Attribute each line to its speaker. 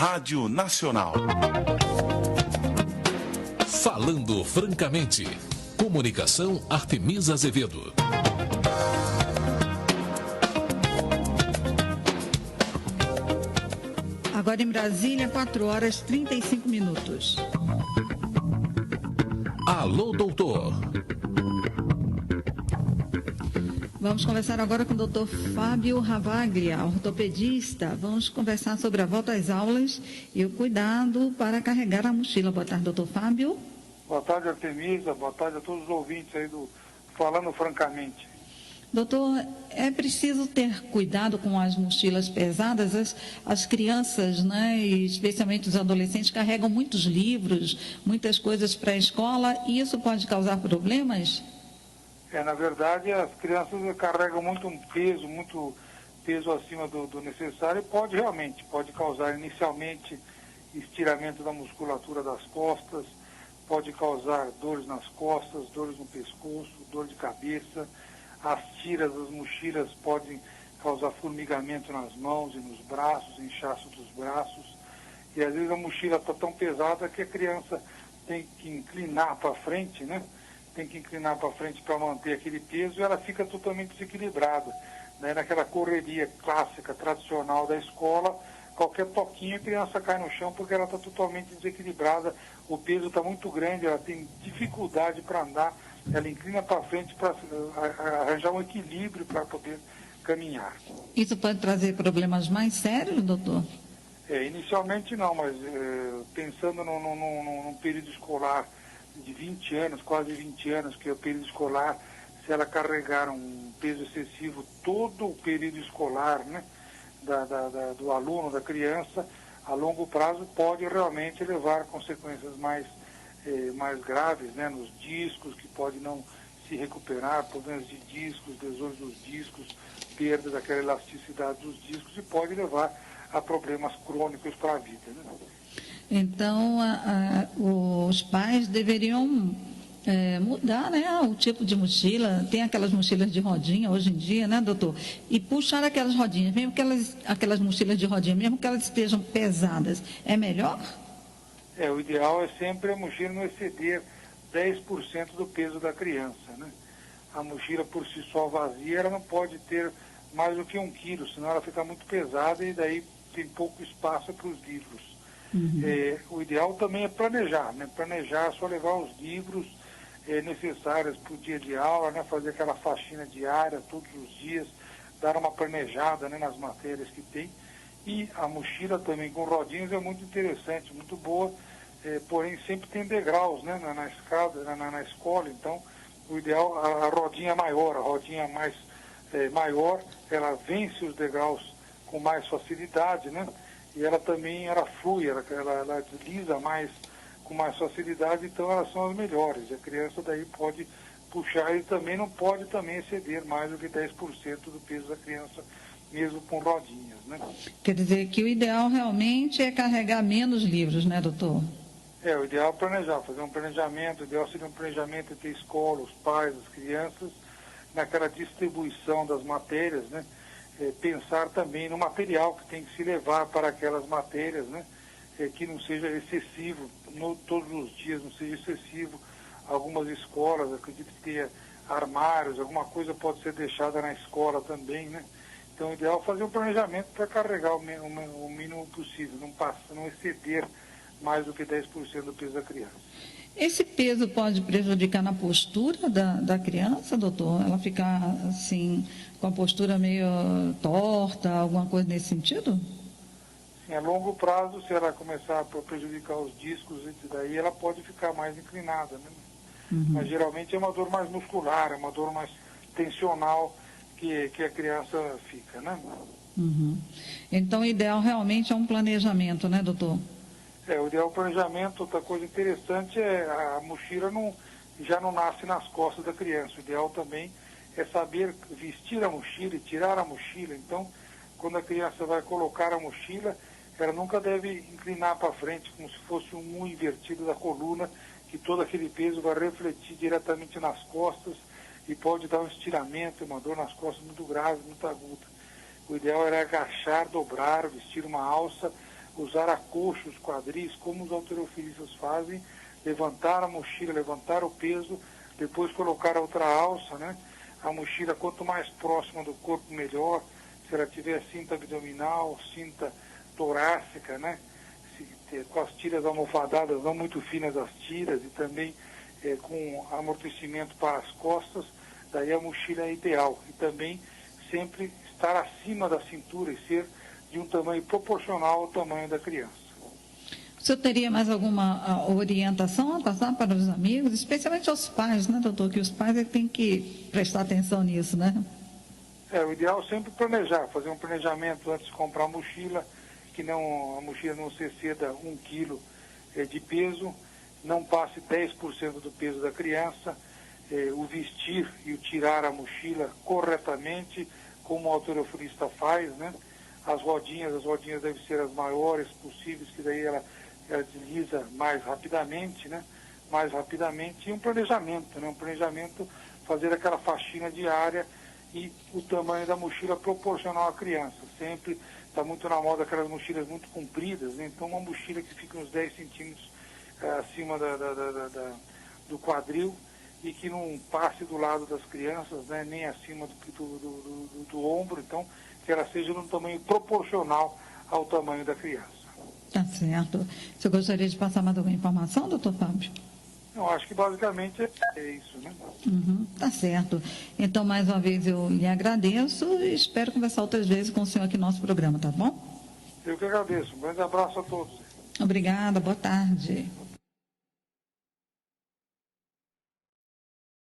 Speaker 1: Rádio Nacional.
Speaker 2: Falando francamente. Comunicação Artemisa Azevedo.
Speaker 3: Agora em Brasília, 4h35.
Speaker 2: Alô, doutor.
Speaker 3: Vamos conversar agora com o doutor Fábio Ravaglia, ortopedista. Vamos conversar sobre a volta às aulas e o cuidado para carregar a mochila. Boa tarde, doutor Fábio.
Speaker 4: Boa tarde, Artemisa. Boa tarde a todos os ouvintes aí do Falando Francamente.
Speaker 3: Doutor, é preciso ter cuidado com as mochilas pesadas. As crianças, né, e especialmente os adolescentes, carregam muitos livros, muitas coisas para a escola, e isso pode causar problemas?
Speaker 4: Na verdade, as crianças carregam muito peso acima do necessário e pode causar inicialmente estiramento da musculatura das costas, pode causar dores nas costas, dores no pescoço, dor de cabeça. As tiras das mochilas podem causar formigamento nas mãos e nos braços, inchaço dos braços. E às vezes a mochila está tão pesada que a criança tem que inclinar para frente, né? Tem que inclinar para frente para manter aquele peso e ela fica totalmente desequilibrada. Né? Naquela correria clássica, tradicional da escola, qualquer toquinho a criança cai no chão porque ela está totalmente desequilibrada, o peso está muito grande, ela tem dificuldade para andar, ela inclina para frente para arranjar um equilíbrio para poder caminhar.
Speaker 3: Isso pode trazer problemas mais sérios, doutor?
Speaker 4: Inicialmente não, mas pensando num período escolar de 20 anos, quase 20 anos, que é o período escolar, se ela carregar um peso excessivo todo o período escolar, né, do aluno, da criança, a longo prazo pode realmente levar consequências mais graves, né, nos discos, que pode não se recuperar, problemas de discos, lesões dos discos, perda daquela elasticidade dos discos e pode levar a problemas crônicos para a vida, né?
Speaker 3: Então, os pais deveriam mudar, né, o tipo de mochila. Tem aquelas mochilas de rodinha hoje em dia, né, doutor? E puxar aquelas rodinhas, mesmo que aquelas mochilas de rodinha, mesmo que elas estejam pesadas, é melhor?
Speaker 4: O ideal é sempre a mochila não exceder 10% do peso da criança, né? A mochila por si só vazia, ela não pode ter mais do que 1 quilo, senão ela fica muito pesada e daí tem pouco espaço para os livros.
Speaker 3: Uhum.
Speaker 4: O ideal também é planejar, né? Planejar, só levar os livros necessários para o dia de aula, né? Fazer aquela faxina diária todos os dias, dar uma planejada, né, nas matérias que tem. E a mochila também com rodinhas é muito interessante, muito boa, porém sempre tem degraus, né, na escada, na escola. Então o ideal, a rodinha maior, a rodinha mais maior, ela vence os degraus com mais facilidade, né? E ela também, flui, ela desliza mais, com mais facilidade, então elas são as melhores. A criança daí pode puxar e também não pode também exceder mais do que 10% do peso da criança, mesmo com rodinhas, né?
Speaker 3: Quer dizer que o ideal realmente é carregar menos livros, né, doutor?
Speaker 4: O ideal é planejar, fazer um planejamento. O ideal seria um planejamento entre a escola, os pais, as crianças, naquela distribuição das matérias, né? Pensar também no material que tem que se levar para aquelas matérias, né? Que não seja excessivo, todos os dias não seja excessivo. Algumas escolas, acredito que tenha armários, alguma coisa pode ser deixada na escola também, né? Então, o ideal é fazer um planejamento para carregar o mínimo possível, não exceder mais do que 10% do peso da criança.
Speaker 3: Esse peso pode prejudicar na postura da criança, doutor? Ela ficar, assim, com a postura meio torta, alguma coisa nesse sentido?
Speaker 4: Sim, a longo prazo, se ela começar a prejudicar os discos, e daí ela pode ficar mais inclinada, né?
Speaker 3: Uhum.
Speaker 4: Mas geralmente é uma dor mais muscular, é uma dor mais tensional que a criança fica, né?
Speaker 3: Uhum. Então, o ideal realmente é um planejamento, né, doutor?
Speaker 4: O ideal é o planejamento. Outra coisa interessante é a mochila já não nasce nas costas da criança. O ideal também é saber vestir a mochila e tirar a mochila. Então, quando a criança vai colocar a mochila, ela nunca deve inclinar para frente, como se fosse um U invertido da coluna, que todo aquele peso vai refletir diretamente nas costas e pode dar um estiramento, uma dor nas costas muito grave, muito aguda. O ideal era agachar, dobrar, vestir uma alça, usar a coxa, os quadris, como os halterofilistas fazem, levantar a mochila, levantar o peso, depois colocar a outra alça, né? A mochila, quanto mais próxima do corpo, melhor. Se ela tiver cinta abdominal, cinta torácica, né? Com as tiras almofadadas, não muito finas as tiras, e também com amortecimento para as costas, daí a mochila é ideal. E também sempre estar acima da cintura e ser de um tamanho proporcional ao tamanho da criança.
Speaker 3: O senhor teria mais alguma orientação a passar para os amigos, especialmente aos pais, né, doutor? Que os pais têm que prestar atenção nisso, né?
Speaker 4: O ideal é sempre planejar, fazer um planejamento antes de comprar a mochila, que a mochila não se exceda 1 quilo de peso, não passe 10% do peso da criança, o vestir e o tirar a mochila corretamente, como o halterofilista faz, né? As rodinhas devem ser as maiores possíveis, que daí ela desliza mais rapidamente, né? Mais rapidamente, e um planejamento, né? Um planejamento, fazer aquela faxina diária e o tamanho da mochila proporcional à criança. Sempre está muito na moda aquelas mochilas muito compridas, né? Então uma mochila que fica uns 10 centímetros acima do quadril e que não passe do lado das crianças, né? Nem acima do ombro, então que ela seja num tamanho proporcional ao tamanho da criança.
Speaker 3: Tá certo. O senhor gostaria de passar mais alguma informação, doutor Fábio?
Speaker 4: Eu acho que basicamente é isso, né?
Speaker 3: Tá certo. Então, mais uma vez, eu lhe agradeço e espero conversar outras vezes com o senhor aqui no nosso programa, tá bom?
Speaker 4: Eu que agradeço. Um grande abraço a todos.
Speaker 3: Obrigada, boa tarde.